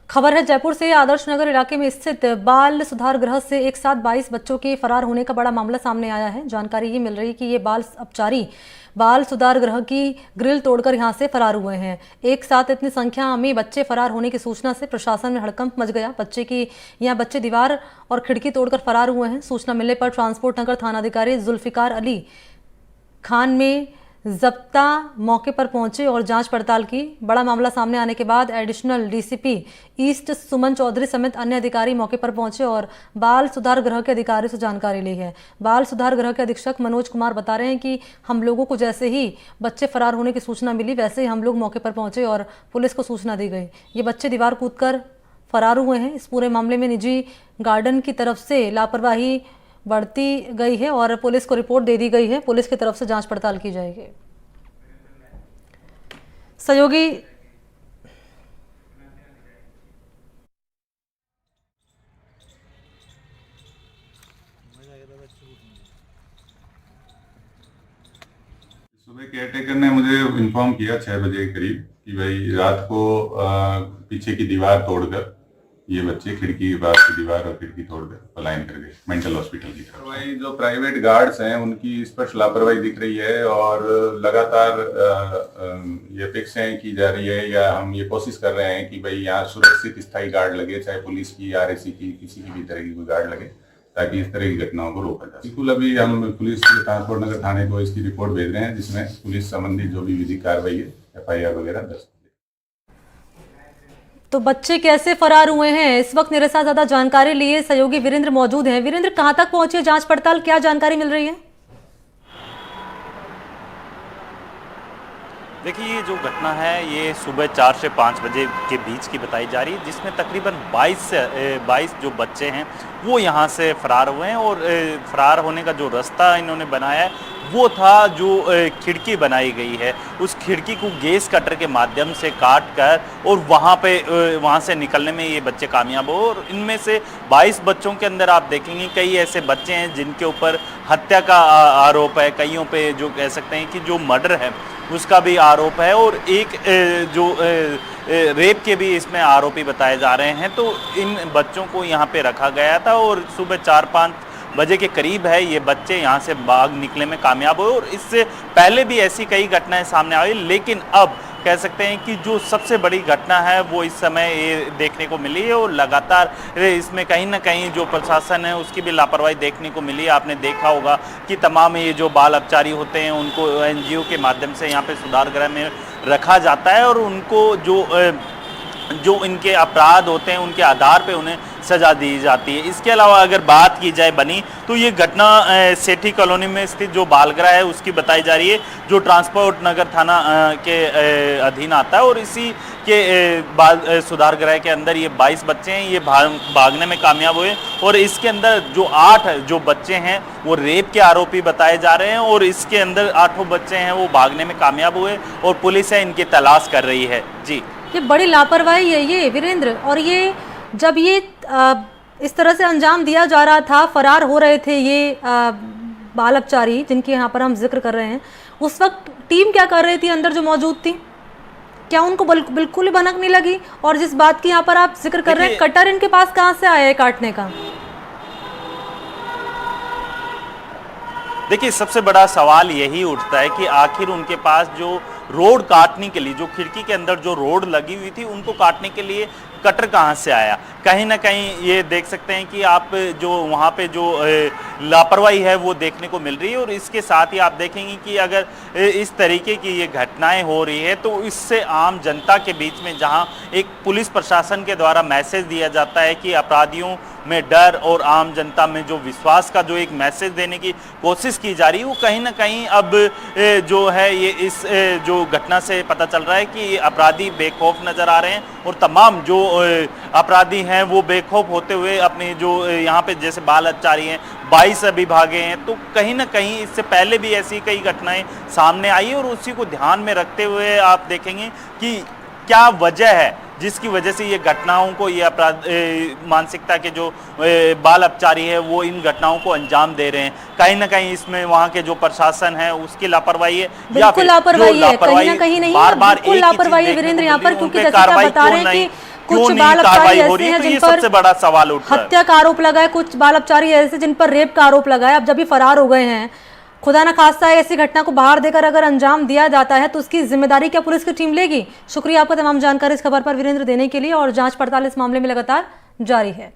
खबर है जयपुर से। आदर्श नगर इलाके में स्थित बाल सुधार गृह से एक साथ 22 बच्चों के फरार होने का बड़ा मामला सामने आया है। जानकारी ये मिल रही है कि ये बाल अपचारी बाल सुधार गृह की ग्रिल तोड़कर यहां से फरार हुए हैं। एक साथ इतनी संख्या में बच्चे फरार होने की सूचना से प्रशासन में हड़कंप मच गया। बच्चे दीवार और खिड़की तोड़कर फरार हुए हैं। सूचना मिलने पर ट्रांसपोर्ट नगर थानाधिकारी जुल्फिकार अली खान में जब्ता मौके पर पहुंचे और जांच पड़ताल की। बड़ा मामला सामने आने के बाद एडिशनल डीसीपी ईस्ट सुमन चौधरी समेत अन्य अधिकारी मौके पर पहुंचे और बाल सुधार गृह के अधिकारी से जानकारी ली है। बाल सुधार गृह के अधीक्षक मनोज कुमार बता रहे हैं कि हम लोगों को जैसे ही बच्चे फरार होने की सूचना मिली वैसे ही हम लोग मौके पर पहुंचे और पुलिस को सूचना दी गई। ये बच्चे दीवार कूदकर फरार हुए हैं। इस पूरे मामले में निजी गार्डन की तरफ से लापरवाही बढ़ती गई है और पुलिस को रिपोर्ट दे दी गई है। पुलिस की तरफ से जांच पड़ताल की जाएगी। सहयोगी सुबह केयरटेकर ने मुझे इन्फॉर्म किया 6 बजे के करीब कि भाई रात को पीछे की दीवार तोड़कर ये बच्चे खिड़की के पास की दीवार और खिड़की तोड़कर पलायन कर गए मेंटल हॉस्पिटल की तरफ। भाई जो प्राइवेट गार्ड्स हैं उनकी स्पष्ट लापरवाही दिख रही है और लगातार ये फिक्स की जा रही है या हम ये कोशिश कर रहे हैं कि भाई यहाँ सुरक्षित स्थायी गार्ड लगे, चाहे पुलिस की, आरएसी की, किसी की भी तरह की कोई गार्ड लगे ताकि इस तरह की घटनाओं को रोका जाए। बिल्कुल अभी हम पुलिस ट्रांसपोर्ट नगर थाने को इसकी रिपोर्ट भेज रहे हैं जिसमें पुलिस संबंधी जो भी विधिक कार्रवाई है FIR वगैरह दर्ज। तो बच्चे कैसे फरार हुए हैं, इस वक्त मेरे साथ ज्यादा जानकारी लिए सहयोगी वीरेंद्र मौजूद हैं। वीरेंद्र, कहां तक पहुंची है जांच पड़ताल, क्या जानकारी मिल रही है? देखिए, ये जो घटना है ये सुबह 4 से 5 बजे के बीच की बताई जा रही है, जिसमें तकरीबन 22 जो बच्चे हैं वो यहाँ से फरार हुए हैं। और फरार होने का जो रास्ता इन्होंने बनाया है वो था जो खिड़की बनाई गई है, उस खिड़की को गैस कटर के माध्यम से काट कर और वहाँ से निकलने में ये बच्चे कामयाब हो। और इनमें से 22 बच्चों के अंदर आप देखेंगे कई ऐसे बच्चे हैं जिनके ऊपर हत्या का आरोप है, कईयों पे जो कह सकते हैं कि जो मर्डर है उसका भी आरोप है और एक जो रेप के भी इसमें आरोपी बताए जा रहे हैं। तो इन बच्चों को यहाँ पे रखा गया था और सुबह 4-5 बजे के करीब है ये बच्चे यहाँ से भाग निकले में कामयाब हुए। और इससे पहले भी ऐसी कई घटनाएं सामने आई, लेकिन अब कह सकते हैं कि जो सबसे बड़ी घटना है वो इस समय ये देखने को मिली है। और लगातार इसमें कहीं ना कहीं जो प्रशासन है उसकी भी लापरवाही देखने को मिली है। आपने देखा होगा कि तमाम ये जो बाल अपचारी होते हैं उनको NGO के माध्यम से यहाँ पे सुधार गृह में रखा जाता है और उनको जो इनके अपराध होते हैं उनके आधार पे उन्हें सजा दी जाती है। इसके अलावा अगर बात की जाए बनी तो ये घटना सेठी कॉलोनी में स्थित जो बालगृह है उसकी बताई जा रही है, जो ट्रांसपोर्ट नगर थाना के अधीन आता है। और इसी के बाल सुधार गृह के अंदर ये 22 बच्चे हैं, ये भागने में कामयाब हुए। और इसके अंदर जो 8 जो बच्चे हैं वो रेप के आरोपी बताए जा रहे हैं और इसके अंदर 8 बच्चे हैं वो भागने में कामयाब हुए और पुलिस है इनकी तलाश कर रही है। जी, ये बड़ी लापरवाही है ये वीरेंद्र। और ये जब ये इस तरह से अंजाम दिया जा रहा था, फरार हो रहे थे ये बाल अपचारी जिनके यहाँ पर हम जिक्र कर रहे हैं, उस वक्त टीम क्या कर रही थी अंदर जो मौजूद थी? क्या उनको बिल्कुल ही भनक नहीं लगी? और जिस बात की यहाँ पर आप जिक्र कर रहे हैं, कटर इनके पास कहाँ से आया है काटने का? देखिए, सबसे बड़ा सवाल यही उठता है कि आखिर उनके पास जो रोड काटने के लिए, जो खिड़की के अंदर जो रोड लगी हुई थी उनको काटने के लिए कटर कहाँ से आया? कहीं ना कहीं ये देख सकते हैं कि आप जो वहाँ पे जो लापरवाही है वो देखने को मिल रही है। और इसके साथ ही आप देखेंगे कि अगर इस तरीके की ये घटनाएं हो रही है तो इससे आम जनता के बीच में, जहाँ एक पुलिस प्रशासन के द्वारा मैसेज दिया जाता है कि अपराधियों में डर और आम जनता में जो विश्वास का जो एक मैसेज देने की कोशिश की जा रही है, वो कहीं ना कहीं अब जो है ये इस जो घटना से पता चल रहा है कि अपराधी बेखौफ नजर आ रहे हैं और तमाम जो अपराधी हैं वो बेखौफ होते हुए अपने जो यहाँ पे जैसे बाल अपचारी हैं 22 अभी भागे हैं। तो कहीं ना कहीं इससे पहले भी ऐसी कई घटनाएं सामने आई और उसी को ध्यान में रखते हुए आप देखेंगे कि क्या वजह है जिसकी वजह से ये घटनाओं को, ये अपराध मानसिकता के जो बाल अपचारी है वो इन घटनाओं को अंजाम दे रहे हैं। कहीं ना कहीं इसमें वहाँ के जो प्रशासन है उसकी लापरवाही है बिल्कुल लापरवाही है, कहीं ना कहीं नहीं, बिल्कुल लापरवाही है वीरेंद्र यहाँ पर, क्योंकि जैसे आप बता रहे हैं कि क्यों कुछ नहीं बाल अपचारी कार्रवाई हो ऐसे रही है, हैं तो ये जिन पर सबसे बड़ा सवाल उठ रहा है। हत्या का आरोप लगा है, कुछ बाल अपचारी ऐसे जिन पर रेप का आरोप लगा है। अब जब भी फरार हो गए हैं, खुदा न खास्ता है ऐसी घटना को बाहर देकर अगर अंजाम दिया जाता है तो उसकी जिम्मेदारी क्या पुलिस की टीम लेगी? शुक्रिया आपका तमाम जानकारी इस खबर पर वीरेंद्र देने के लिए। और जांच पड़ताल इस मामले में लगातार जारी है।